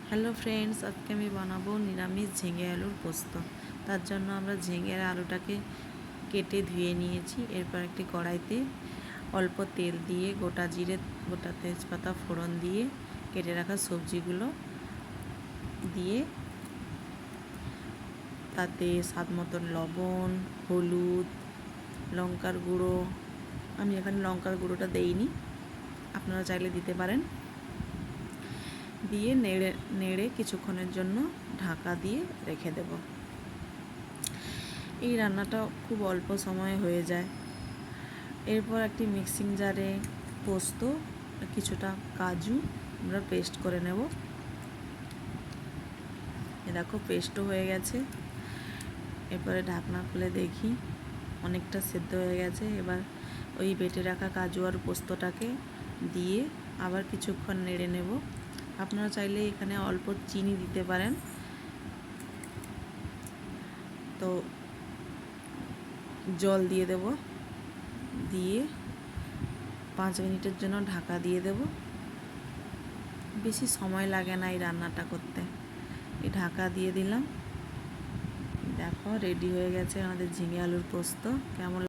Hello friends, আজকে আমি বানাবো নিরামিষ ঝিঙে আলুর পোস্ত। তার জন্য আমরা ঝিঙের আলুটাকে কেটে ধুয়ে নিয়েছি। এরপর একটি কড়াইতে অল্প তেল দিয়ে গোটা জিরে, গোটা তেজপাতা ফোড়ন দিয়ে কেটে রাখা সবজিগুলো দিয়ে তাতে স্বাদ মতন লবণ, হলুদ, লঙ্কার গুঁড়ো, আমি এখানে লঙ্কার গুঁড়োটা দেইনি, আপনারা চাইলে দিতে পারেন, দিয়ে নেড়ে নেড়ে কিছুক্ষণের জন্য ঢাকা দিয়ে রেখে দেব। এই রান্নাটা খুব অল্প সময়ে হয়ে যায়। এরপর একটি মিক্সিং জারে পোস্ত, কিছুটা কাজু আমরা পেস্ট করে নেব। দেখো পেস্টও হয়ে গেছে। এরপরে ঢাকনা খুলে দেখি অনেকটা সেদ্ধ হয়ে গেছে। এবার ওই বেটে রাখা কাজু আর পোস্তটাকে দিয়ে আবার কিছুক্ষণ নেড়ে নেব। আপনারা চাইলে এখানে অল্প চিনি দিতে পারেন। তো জল দিয়ে দেব, দিয়ে 5 মিনিটের জন্য ঢাকা দিয়ে দেব। বেশি সময় লাগে না এই রান্নাটা করতে। এই ঢাকা দিয়ে দিলাম। দেখো রেডি হয়ে গেছে আমাদের ঝিঙে আলুর পোস্ত। কেমন